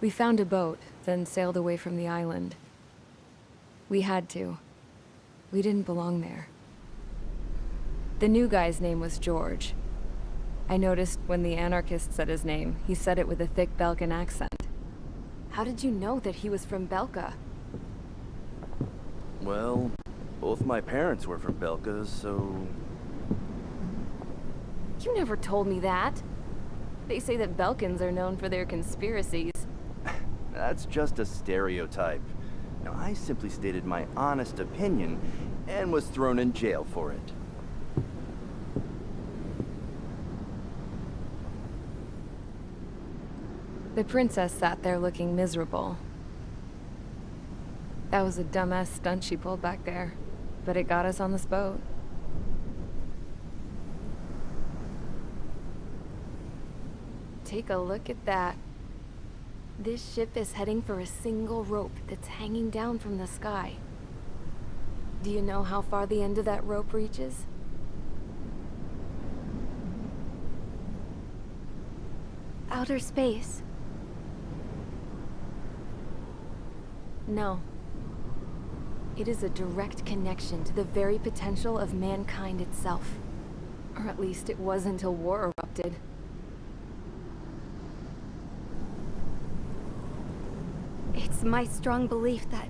We found a boat, then sailed away from the island. We had to. We didn't belong there. The new guy's name was George. I noticed when the anarchist said his name, he said it with a thick Belkan accent. How did you know that he was from Belka? Well, both my parents were from Belka, so... You never told me that. They say that Belkans are known for their conspiracies. That's just a stereotype. Now, I simply stated my honest opinion and was thrown in jail for it. The princess sat there looking miserable. That was a dumbass stunt she pulled back there, but it got us on this boat. Take a look at that. This ship is heading for a single rope that's hanging down from the sky. Do you know how far the end of that rope reaches? Outer space. No. It is a direct connection to the very potential of mankind itself. Or at least it was until war erupted. It's my strong belief that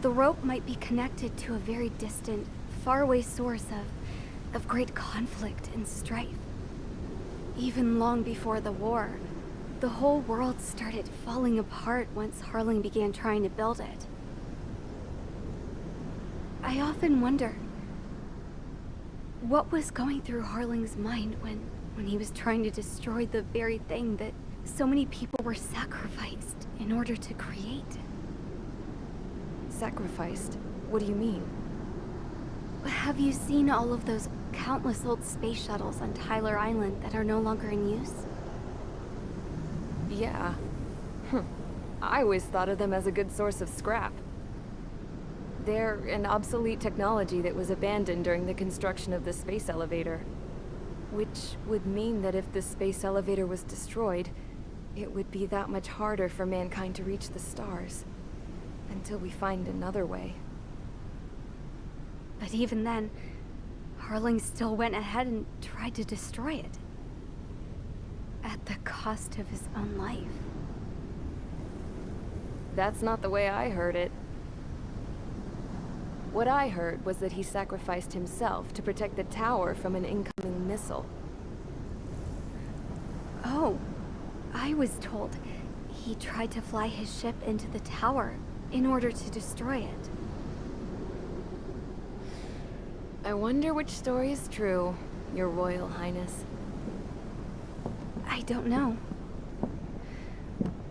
the rope might be connected to a very distant, faraway source of great conflict and strife. Even long before the war, the whole world started falling apart once Harling began trying to build it. I often wonder what was going through Harling's mind when he was trying to destroy the very thing that so many people were sacrificed in order to create. Sacrificed? What do you mean? Have you seen all of those countless old space shuttles on Tyler Island that are no longer in use? Yeah. I always thought of them as a good source of scrap. They're an obsolete technology that was abandoned during the construction of the space elevator. Which would mean that if the space elevator was destroyed, it would be that much harder for mankind to reach the stars. Until we find another way. But even then, Harling still went ahead and tried to destroy it. At the cost of his own life. That's not the way I heard it. What I heard was that he sacrificed himself to protect the tower from an incoming missile. Oh, I was told he tried to fly his ship into the tower in order to destroy it. I wonder which story is true, Your Royal Highness. I don't know.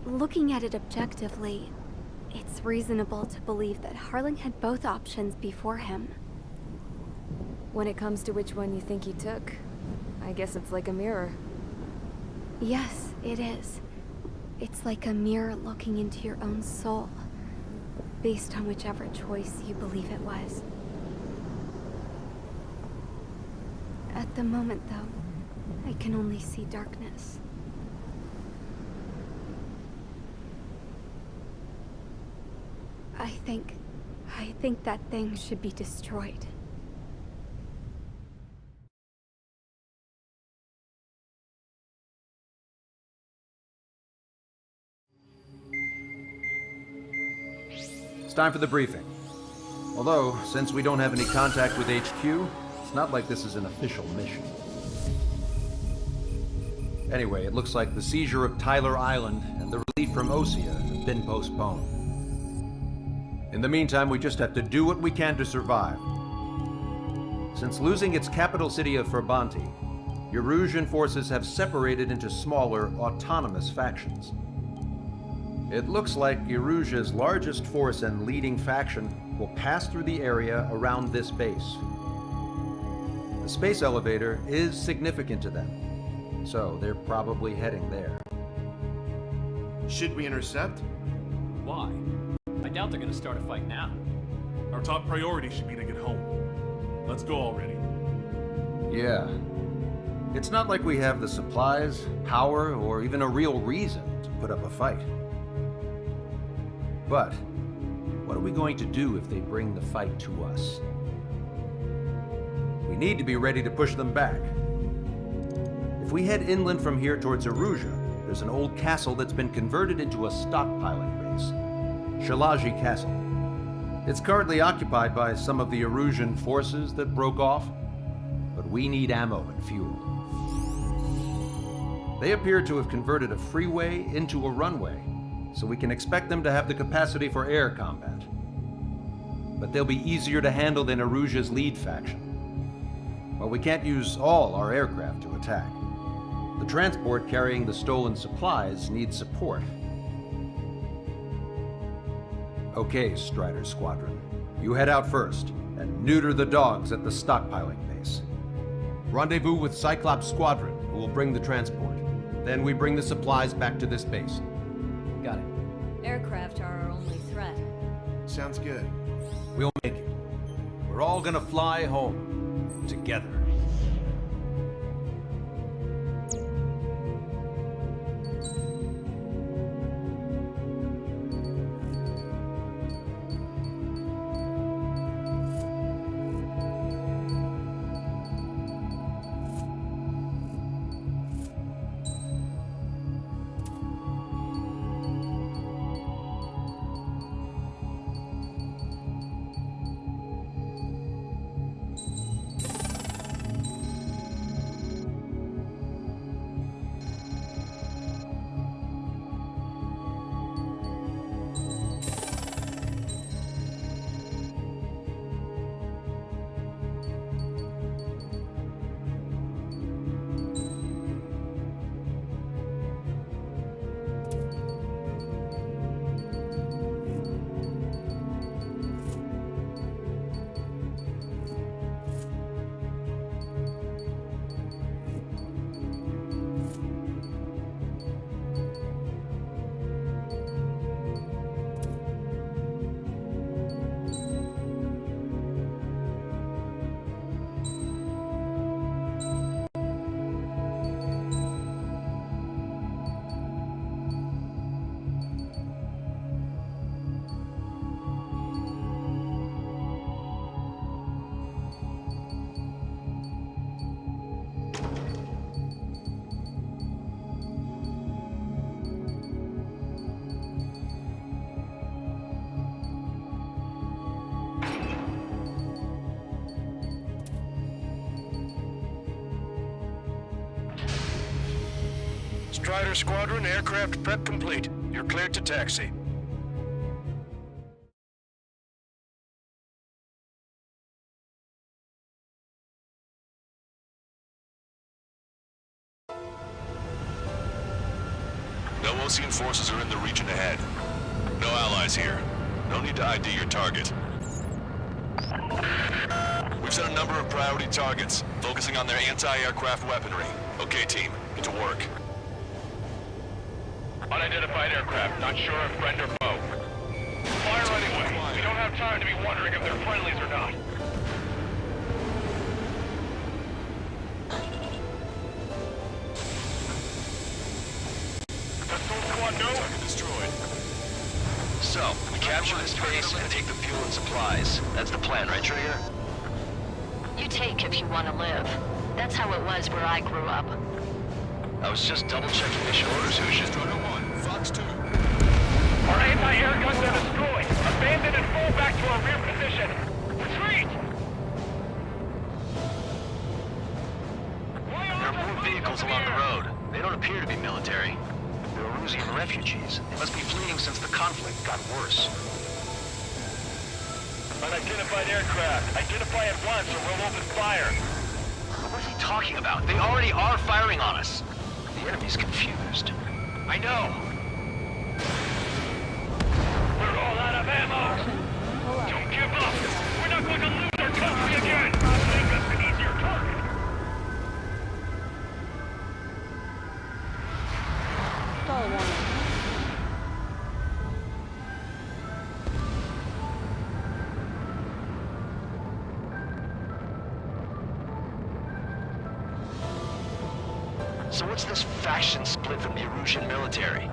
Looking at it objectively, it's reasonable to believe that Harling had both options before him. When it comes to which one you think he took, I guess it's like a mirror. Yes, it is. It's like a mirror looking into your own soul, based on whichever choice you believe it was. At the moment, though, I can only see darkness. I think that thing should be destroyed. It's time for the briefing. Although, since we don't have any contact with HQ, it's not like this is an official mission. Anyway, it looks like the seizure of Tyler Island and the relief from Osea have been postponed. In the meantime, we just have to do what we can to survive. Since losing its capital city of Ferbanti, Erusian forces have separated into smaller, autonomous factions. It looks like Erusia's largest force and leading faction will pass through the area around this base. The space elevator is significant to them, so they're probably heading there. Should we intercept? Why? I doubt they're gonna start a fight now. Our top priority should be to get home. Let's go already. Yeah. It's not like we have the supplies, power, or even a real reason to put up a fight. But what are we going to do if they bring the fight to us? We need to be ready to push them back. If we head inland from here towards Erusia, there's an old castle that's been converted into a stockpiling base. Shalaji Castle. It's currently occupied by some of the Erusian forces that broke off, but we need ammo and fuel. They appear to have converted a freeway into a runway, so we can expect them to have the capacity for air combat. But they'll be easier to handle than Erusia's lead faction. While we can't use all our aircraft to attack, the transport carrying the stolen supplies needs support. Okay, Strider Squadron. You head out first and neuter the dogs at the stockpiling base. Rendezvous with Cyclops Squadron, who will bring the transport. Then we bring the supplies back to this base. Got it. Aircraft are our only threat. Sounds good. We'll make it. We're all gonna fly home together. Strider Squadron, aircraft prep complete. You're cleared to taxi. No Osean forces are in the region ahead. No allies here. No need to ID your target. We've set a number of priority targets, focusing on their anti-aircraft weaponry. Okay, team, get to work. Unidentified aircraft, not sure if friend or foe. Fire anyway. We don't have time to be wondering if they're friendlies or not. Pistol squad, no. Target destroyed. So, we capture this base and take the fuel and supplies. That's the plan, right, Trigger? You take if you want to live. That's how it was where I grew up. I was just double-checking mission orders, Hushin. Strider 1, Fox 2. Our anti-air guns are destroyed. Abandon and fall back to our rear position. Retreat! There are more vehicles along the road. They don't appear to be military. They're Erusian refugees. They must be fleeing since the conflict got worse. Unidentified aircraft. Identify at once or we'll open fire. What is he talking about? They already are firing on us. The enemy's confused. I know. We're all out of ammo. Don't give up. We're not going to lose our country again. Make us an easier target. So what's this faction split from the Erusian military?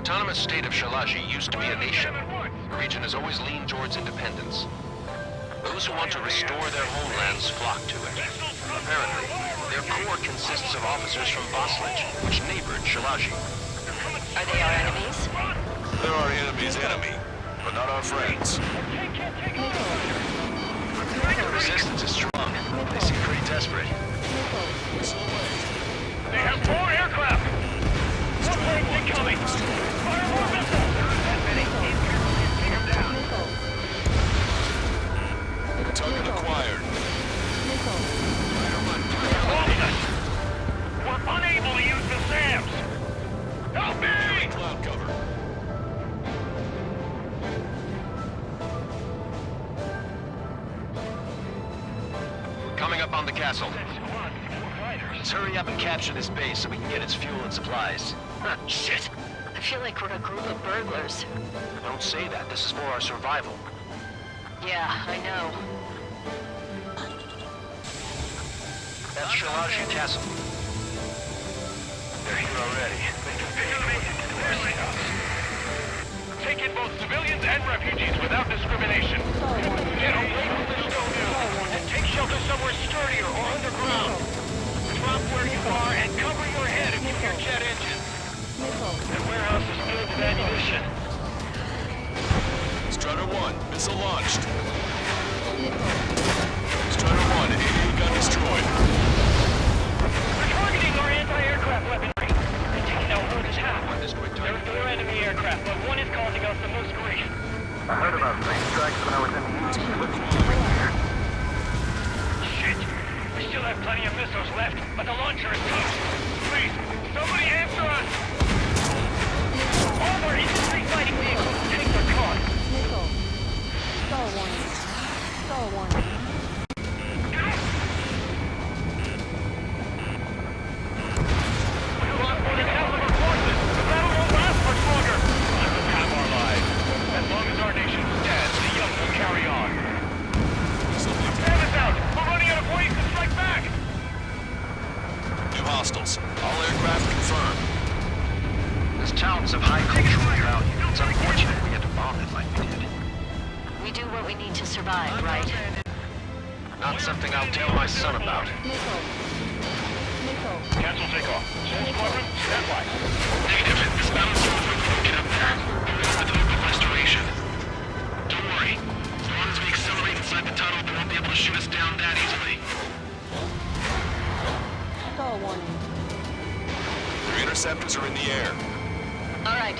autonomous state of Shalashi used to be a nation. The region has always leaned towards independence. Those who want to restore their homelands flock to it. Apparently, their core consists of officers from Boslage, which neighbored Shalashi. Are they our enemies? They're our enemy's enemy, but not our friends. The resistance is strong. They seem pretty desperate. They have 4 aircraft! More planes incoming! Fire more missiles! Take them down! Target acquired. We're unable to use the SAMs! Help me! Cloud cover. Coming up on the castle. Let's hurry up and capture this base so we can get its fuel and supplies. Shit. I feel like we're a group of burglars. Don't say that. This is for our survival. Yeah, I know. That's Shalashi Castle. They're here already. Take in both civilians and refugees without discrimination. Get away from the stone and take shelter somewhere sturdier or underground. Drop where you are and cover your head if you hear jet engines. The warehouse is filled with ammunition. Strider 1, missile launched. Strider 1, AU got destroyed. We're targeting our anti-aircraft weaponry. They're taking out more than half. They're 4 enemy aircraft, but one is causing us the most grief. I heard about 3 strikes when I was in the East. Shit! We still have plenty of missiles left, but the launcher is toast. Please, somebody answer us! All our infantry fighting vehicles, take their car! Star warning. Star warning. We lost more than half of our forces! The battle won't last much longer! Let us have our lives. As long as our nation stands, the young will carry on. Stand us out! We're running out of ways to strike back! New hostiles. All aircraft confirmed. This town's of high cultural value. It's unfortunate we had to bomb it like we did. We do what we need to survive, right? Not something I'll tell my son about. Cancel takeoff. Soul Squadron, stand by. Negative. This battle's get up there. With hope of restoration. Don't worry. As long as we accelerate inside the tunnel, they won't be able to shoot us down that easily. Star warning. Their interceptors are in the air. All right.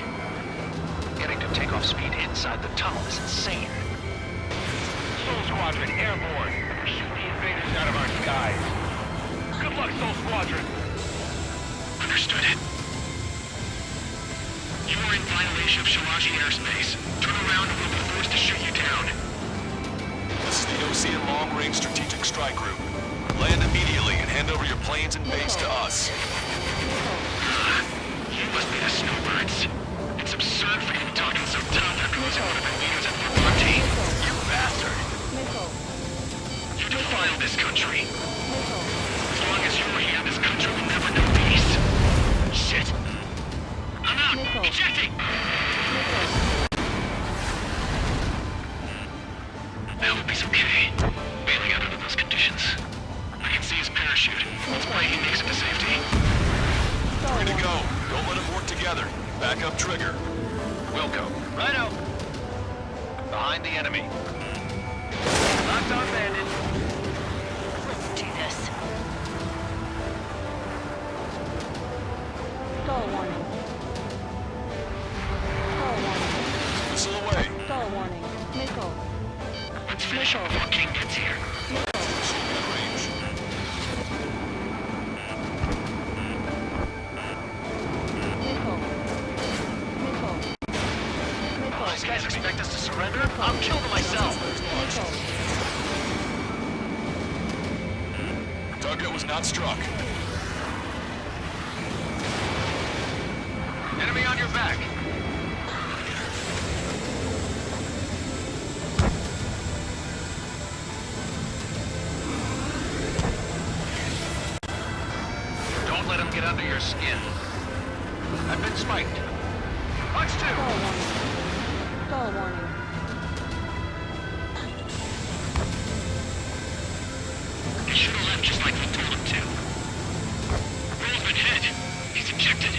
Getting to takeoff speed inside the tunnel is insane. Soul Squadron, airborne. Shoot the invaders out of our skies. Good luck, Soul Squadron. Understood it. You are in violation of Shalashi airspace. Turn around and we'll be forced to shoot you down. This is the Osean Long Range Strategic Strike Group. Land immediately and hand over your planes and base to us. You must be the snowbirds. It's absurd for you to talk so tough after losing one of the leaders at Fort 14. You bastard! You defile this country. As long as you're here, this country will never know peace. Shit! I'm out! Ejecting! I hope he's okay. Bailing out under those conditions. I can see his parachute. Let's pray he makes it to safety. 3 to go. Don't let them work together. Back up trigger. Wilco. Righto. Behind the enemy. Locked on bandit. Let's do this. Star warning. Star warning. Missile away. Star warning. Missile. Let's finish him before King gets here. Range. These guys expect us to surrender? I'll kill them myself. Target was not struck. Enemy on your back. Don't let him get under your skin. I've been spiked. Fox 2! Stall warning. He should have left just like we told him to. Roll's been hit. He's ejected.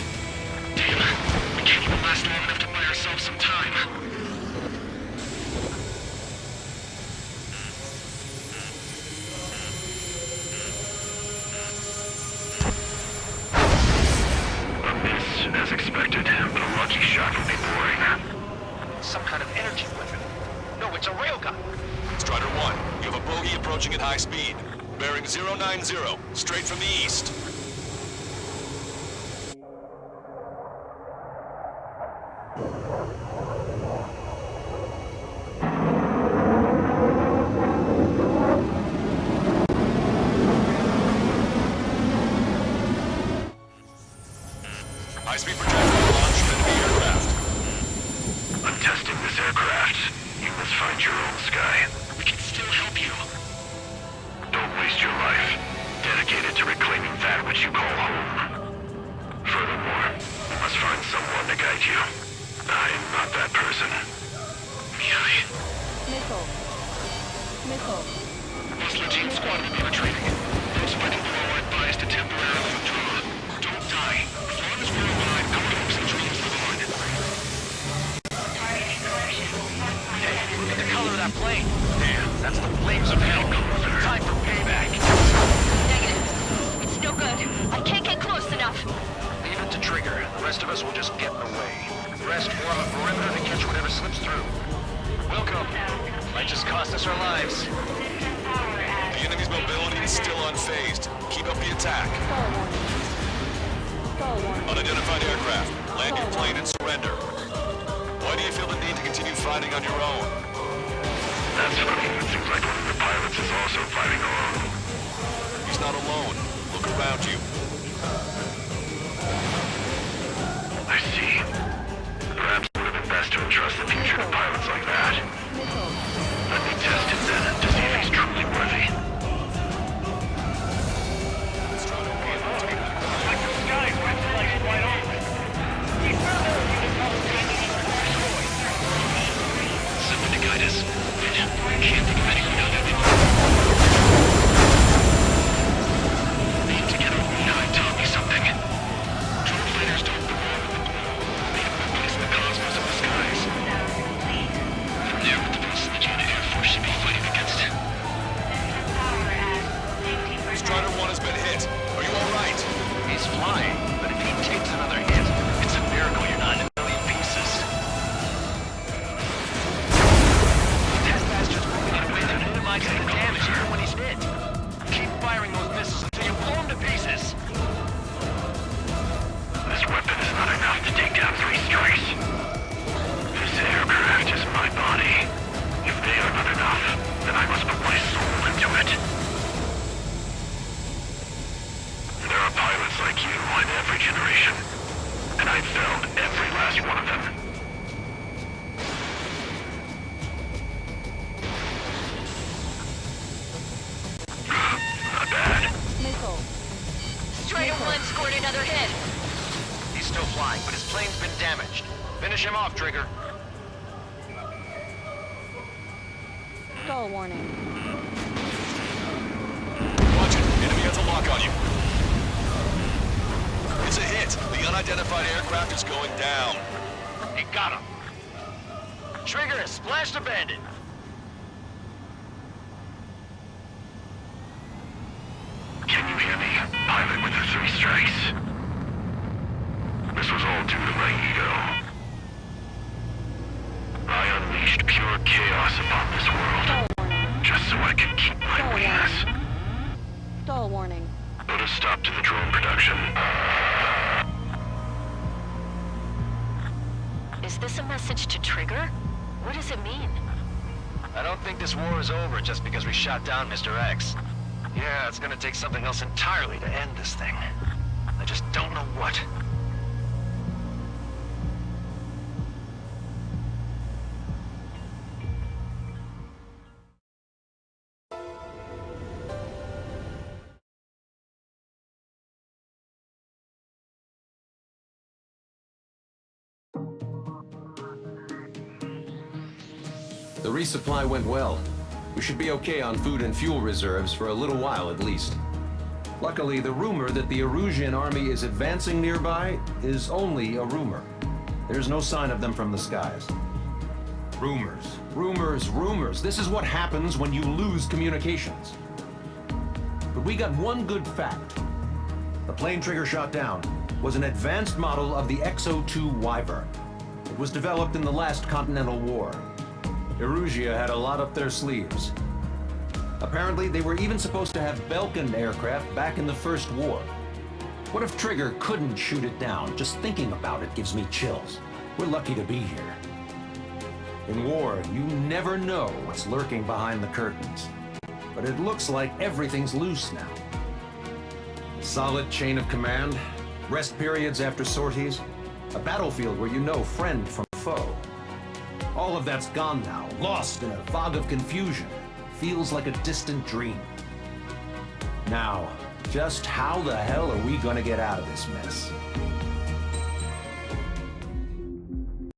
Damn, we can't even last long enough to buy ourselves some time. A miss, as expected, but a lucky shot would be boring. Some kind of energy weapon. No, it's a railgun. Strider 1, you have a bogey approaching at high speed. Bearing 090, straight from the east. High-speed projectile launch from enemy aircraft. I'm testing this aircraft. You must find your own sky. We can still help you. Don't waste your life. Dedicated to reclaiming that which you call home. Furthermore, you must find someone to guide you. I am not that person. Missile. Missile. Muscle Team Squad will be retreating. Those fighting below are advised to temporarily withdraw. Don't die. As long as we're alive, our hopes and dreams live on. Hey, look at the color of that plane. Damn, that's the flames of hell. Time for payback. Negative. It's no good. I can't get close enough. Leave it to Trigger. The rest of us will just get in the way. The rest form a perimeter to catch whatever slips through. Welcome. Might just cost us our lives. The enemy's mobility is still unfazed. Keep up the attack. Stall warning. Unidentified aircraft. Land your plane and surrender. Why do you feel the need to continue fighting on your own? That's funny. It seems like one of the pilots is also fighting alone. He's not alone. Look around you. I see. Perhaps it would have been best to entrust the future to pilots like that. Let me test him then to see if he's truly worthy. Someone to guide us. I can't think of anyone other than you. Being together with Nine taught me something. Drone fighters don't belong with the globe. They have no place in the cosmos of the skies. From there, what the Velocity Air Force should be fighting against. Strider 1 has been hit. Are you alright? He's flying, but if he takes another hit, it's a miracle you're not in a million pieces. Test bastards moving in a way that minimizes the damage even when he's hit. Keep firing those missiles until you blow him to pieces. This weapon is not enough to take down 3 strikes. This aircraft is my body. If they are not enough, then I must put my soul into it. There are pilots like you in every generation, and I've felled every last one of them. Not bad. Missile. Strider 1 scored another hit. He's still flying, but his plane's been damaged. Finish him off, Trigger. Stall warning. Watch it. Enemy has a lock on you. It's a hit. The unidentified aircraft is going down. He got him. Trigger has splashed a bandit. Can you hear me? Pilot with the 3 strikes. This was all due to my ego. I unleashed pure chaos upon this world, just so I could keep my wings. Stall warning. Put a stop to the drone production. Is this a message to Trigger? What does it mean? I don't think this war is over just because we shot down Mr. X. Yeah, it's gonna take something else entirely to end this thing. I just don't know what. The resupply went well. We should be okay on food and fuel reserves for a little while at least. Luckily, the rumor that the Erusian army is advancing nearby is only a rumor. There's no sign of them from the skies. Rumors, rumors, rumors. This is what happens when you lose communications. But we got one good fact. The plane Trigger shot down was an advanced model of the XO-2 Wyvern. It was developed in the last Continental War. Erusia had a lot up their sleeves. Apparently, they were even supposed to have Belkin aircraft back in the First War. What if Trigger couldn't shoot it down? Just thinking about it gives me chills. We're lucky to be here. In war, you never know what's lurking behind the curtains. But it looks like everything's loose now. A solid chain of command, rest periods after sorties, a battlefield where you know friend from foe. All of that's gone now, lost in a fog of confusion. Feels like a distant dream. Now, just how the hell are we gonna get out of this mess?